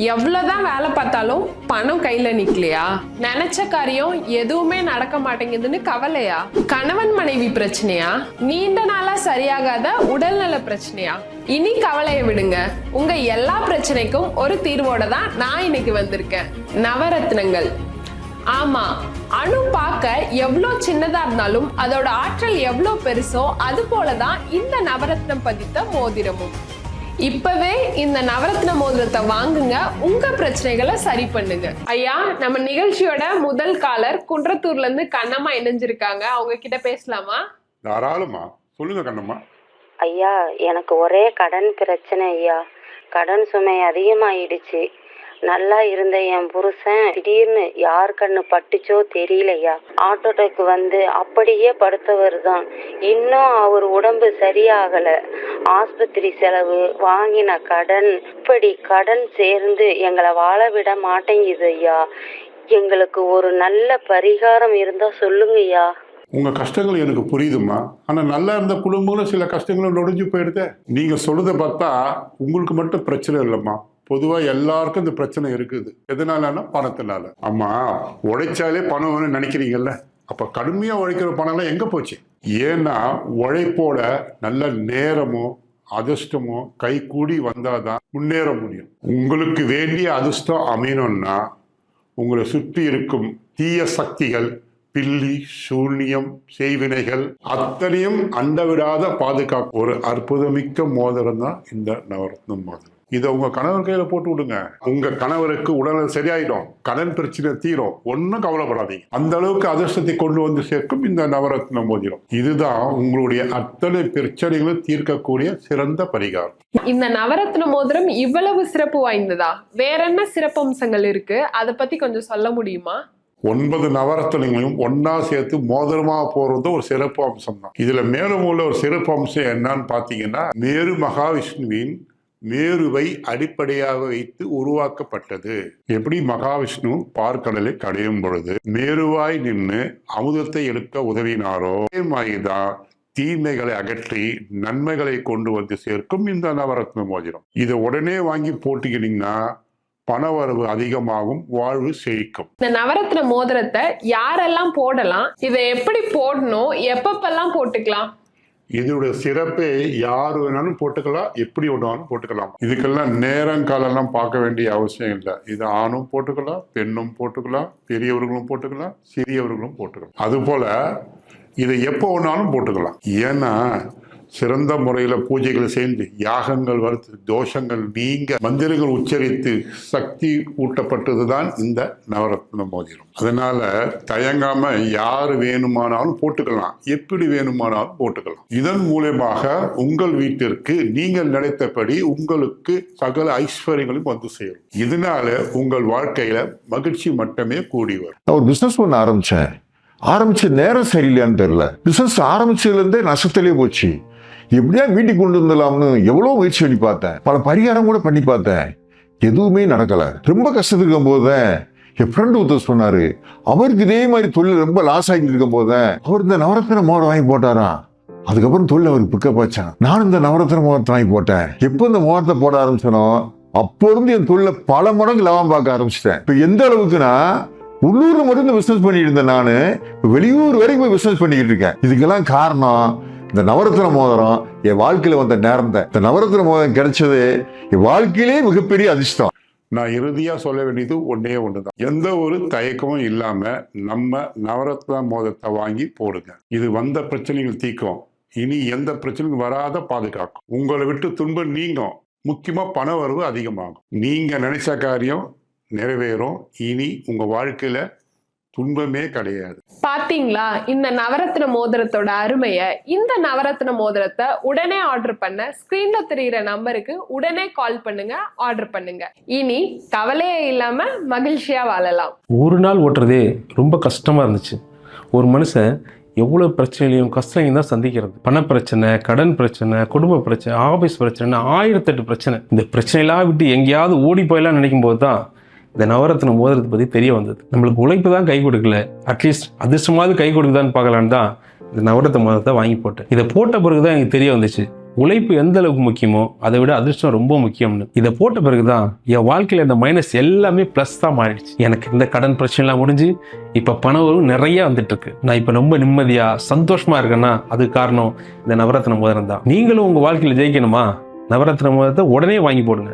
எவ்வளவுதான் வேலை பார்த்தாலும் பணம் கையில நிக்கலையா? நினைச்ச காரியம் எதுவுமே நடக்க மாட்டேங்குதுன்னு கவலையா? கணவன் மனைவி பிரச்சனையா? நீண்ட நாளா சரியாகாத உடல்நல பிரச்சனையா? இனி கவலையை விடுங்க. உங்க எல்லா பிரச்சனைக்கும் ஒரு தீர்வோட தான் நான் இன்னைக்கு வந்திருக்கேன். நவரத்னங்கள். ஆமா, அணு பார்க்க எவ்வளோ சின்னதா இருந்தாலும் அதோட ஆற்றல் எவ்வளோ பெருசோ அது போலதான் இந்த நவரத்னம் பதித்த மோதிரமும். இப்பவே இந்த நவரத்ன மோதிரத்தை வாங்குங்க, உங்க பிரச்சனைகளை சரி பண்ணுங்க. ஐயா, நம்ம நிகழ்ச்சியோட முதல் காலர் குன்றத்தூர்ல இருந்து கண்ணம்மா இணைஞ்சிருக்காங்க. அவங்க கிட்ட பேசலாமா? தாராளமா சொல்லுங்க கண்ணம்மா. ஐயா, எனக்கு ஒரே கடன் பிரச்சனை ஐயா. கடன் சுமை அதிகமாயிடுச்சு. நல்லா இருந்த என் புருஷன் திடீர்னு யார் கண்ணு பட்டுச்சோ தெரியலையா, ஹார்ட் அட்டாக் வந்து அப்படியே படுத்தவர் தான். இன்னும் அவர் உடம்பு சரியாகல. ஆஸ்பத்திரி செலவு, வாங்கின கடன், இப்படி கடன் சேர்ந்து எங்களை வாழ விட மாட்டேங்குது ஐயா. எங்களுக்கு ஒரு நல்ல பரிகாரம் இருந்தா சொல்லுங்க ஐயா. உங்க கஷ்டங்கள் எனக்கு புரியுதுமா. ஆனா நல்லா இருந்த குடும்பங்களும் சில கஷ்டங்களும் நொடிஞ்சு போயிடுது. நீங்க சொல்றதை பார்த்தா உங்களுக்கு மட்டும் பிரச்சனை இல்லைம்மா, பொதுவா எல்லாருக்கும் இந்த பிரச்சனை இருக்குது. எதனாலன்னா பணத்தினால. அம்மா, உழைச்சாலே பணம் வேணும்னு நினைக்கிறீங்கல்ல, அப்ப கடுமையா உழைக்கிற பணம்லாம் எங்க போச்சு? ஏன்னா உழைப்போட நல்ல நேரமோ அதிர்ஷ்டமோ கை கூடி வந்தாதான் முன்னேற முடியும். உங்களுக்கு வேண்டிய அதிர்ஷ்டம் அமையணும்னா உங்களை சுற்றி இருக்கும் தீய சக்திகள், பில்லி சூன்யம், செய்வினைகள் அத்தனையும் அண்டவிடாத பாதுகாப்பு ஒரு அற்புதமிக்க மோதிரம் தான் இந்த நவரத்னம் மோதிரம். இதை உங்க கணவர் கையில போட்டு விடுங்க. உங்க கணவருக்கு உடல்நலம் சரியாயிடும், கடன் பிரச்சனை தீரும், ஒன்னும் கவலைப்படாதீங்க. அந்த அளவுக்கு அதிர்ஷ்டத்தை கொண்டு வந்து சேர்க்கும் இந்த நவரத்ன மோதிரம். இதுதான் உங்களுடைய அத்தனை பிரச்சனைகளும் தீர்க்கக்கூடிய சிறந்த பரிகாரம். இந்த நவரத்ன மோதிரம் இவ்வளவு சிறப்பு வாய்ந்ததா? வேற என்ன சிறப்பம்சங்கள் இருக்கு, அதை பத்தி கொஞ்சம் சொல்ல முடியுமா? 9 நவரத்னங்களையும் ஒன்னா சேர்த்து மோதிரமா போறது ஒரு சிறப்பு அம்சம் தான். இதுல மேலும் உள்ள ஒரு சிறப்பு அம்சம் என்னன்னு பாத்தீங்கன்னா, மேரு மகாவிஷ்ணுவின் மேருவை அடிப்படையாக வைத்து உருவாக்கப்பட்டது. எப்படி மகாவிஷ்ணு பார்க்கடலை கடையும் பொழுது மேருவாய் நின்று அமுதத்தை எடுக்க உதவினாரோ, அதே மாதிரிதான் தீமைகளை அகற்றி நன்மைகளை கொண்டு வந்து சேர்க்கும் இந்த நவரத்ன மோதிரம். இதை உடனே வாங்கி போட்டுக்கிட்டீங்கன்னா பணவரவு அதிகமாகும், வாழ்வு செழிக்கும். இந்த நவரத்ன மோதிரத்தை யாரெல்லாம் போடலாம், இதை எப்படி போடணும், எப்பப்பெல்லாம் போட்டுக்கலாம்? இதோட சிறப்பே யார் வேணாலும் போட்டுக்கலாம், எப்படி வேணாலும் போட்டுக்கலாம். இதுக்கெல்லாம் நேரங்காலெல்லாம் பார்க்க வேண்டிய அவசியம் இல்லை. இது ஆணும் போட்டுக்கலாம், பெண்ணும் போட்டுக்கலாம், பெரியவர்களும் போட்டுக்கலாம், சிறியவர்களும் போட்டுக்கலாம். அது போல இதை எப்போ வேணாலும் போட்டுக்கலாம். ஏன்னா சிறந்த முறையில பூஜைகள் செய்து யாகங்கள் வளர்த்து தோஷங்கள் நீங்க மந்திரங்கள் உச்சரித்து சக்தி ஊட்டப்பட்டதுதான் இந்த நவரத்ன மோதிரம். அதனால தயங்காம யார் வேணுமானாலும் போட்டுக்கலாம், எப்படி வேணுமானாலும் போட்டுக்கலாம். இதன் மூலமாக உங்கள் வீட்டிற்கு நீங்கள் நினைத்தபடி உங்களுக்கு சகல ஐஸ்வர்யங்களும் வந்து சேரும். இதனால உங்கள் வாழ்க்கையில மகிழ்ச்சி மட்டுமே கூடி வரும். நான் ஒரு பிசினஸ் பண்ண ஆரம்பிச்ச நேரம் சரியில்லையான்னு தெரியல. பிசினஸ் ஆரம்பிச்சதுல இருந்தே நஷ்டத்திலே போச்சு. எப்படியா வீட்டுக்கு கொண்டு வந்துடலாம்னு எவ்வளவு முயற்சி பண்ணி பார்த்தேன், பல பரிகாரம் கூட பண்ணி பார்த்தேன், எதுவுமே நடக்கல. ரொம்ப கஷ்டத்துக்கு இருக்கும் போதுதான் என் ஃப்ரெண்டு ஒருத்தர் சொன்னாரு, அவருக்கு இதே மாதிரி தொழில் ரொம்ப லாஸ் ஆகிட்டு இருக்கும் போதுதான் அவர் இந்த நவரத்ன மோதிரம் வாங்கி போட்டாராம். அதுக்கப்புறம் தொழில் அவருக்கு பிக்கப் ஆச்சான். நானும் இந்த நவரத்ன மோதிரத்தை வாங்கி போட்டேன். எப்போ இந்த மோதிரத்தை போட ஆரம்பிச்சனோ அப்போ இருந்து என் தொழில பல மடங்கு லாபம் பார்க்க ஆரம்பிச்சிட்டேன். இப்ப எந்த அளவுக்குன்னா, உள்ளூர்ல மட்டும் பிசினஸ் பண்ணிட்டு இருந்தேன் நானு, வெளியூர் வரைக்கும் போய் பிசினஸ் பண்ணிக்கிட்டு இருக்கேன். இதுக்கெல்லாம் காரணம் இந்த நவரத்ன மோதிரம். என் வாழ்க்கையில வந்த நேரம் தான். இந்த நவரத்ன மோதிரம் கிடைச்சது என் வாழ்க்கையிலே மிகப்பெரிய அதிர்ஷ்டம். நான் இறுதியா சொல்ல வேண்டியது ஒன்னே ஒண்ணுதான். எந்த ஒரு தயக்கமும் இல்லாம நம்ம நவரத்ன மோதிரத்தை வாங்கி போடுங்க. இது வந்த பிரச்சனைகள் தீர்க்கும், இனி எந்த பிரச்சனையும் வராத பாதுகாக்கும். உங்களை விட்டு துன்பம் நீங்கும், முக்கியமா பண வரவு அதிகமாகும். நீங்க நினைச்ச காரியம் நிறைவேறும். இனி உங்க வாழ்க்கையில துன்பமே கிடையாது. பாத்தீங்களா இந்த நவரத்ன மோதிரத்தோட அருமைய? இந்த நவரத்ன மோதிரத்தை உடனே ஆர்டர் பண்ண ஸ்கிரீன்ல தெரியுற நம்பருக்கு உடனே கால் பண்ணுங்க, ஆர்டர் பண்ணுங்க. இனி கவலையே இல்லாம மகிழ்ச்சியா வாழலாம். ஒரு நாள் ஓட்டுறதே ரொம்ப கஷ்டமா இருந்துச்சு. ஒரு மனுஷன் எவ்வளோ பிரச்சனையும் கஷ்டங்களையும் தான் சந்திக்கிறது. பணப்பிரச்சனை, கடன் பிரச்சனை, குடும்ப பிரச்சனை, ஆஃபீஸ் பிரச்சனை, 1008 பிரச்சனை. இந்த பிரச்சனையெல்லாம் விட்டு எங்கேயாவது ஓடி போயெல்லாம் நினைக்கும் போது தான் இந்த நவரத்ன மோதிரத்தை பற்றி தெரிய வந்தது. நம்மளுக்கு உழைப்பு தான் கை கொடுக்கல, அட்லீஸ்ட் அதிர்ஷ்டமாவது கை கொடுக்குதான்னு பார்க்கலான்னு தான் இந்த நவரத்ன மோதிரத்தை வாங்கி போட்டேன். இதை போட்ட பிறகு தான் எனக்கு தெரிய வந்துச்சு, உழைப்பு எந்த அளவுக்கு முக்கியமோ அதை விட அதிர்ஷ்டம் ரொம்ப முக்கியம்னு. இதை போட்ட பிறகுதான் என் வாழ்க்கையில இந்த மைனஸ் எல்லாமே பிளஸ் தான் மாறிடுச்சு. எனக்கு இந்த கடன் பிரச்சனை எல்லாம் முடிஞ்சு இப்ப பணம் நிறைய வந்துட்டு இருக்கு. நான் இப்ப ரொம்ப நிம்மதியா சந்தோஷமா இருக்கேன்னா அதுக்கு காரணம் இந்த நவரத்ன மோதிரம் தான். நீங்களும் உங்க வாழ்க்கையில ஜெயிக்கணுமா? நவரத்ன மோதிரத்தை உடனே வாங்கி போடுங்க.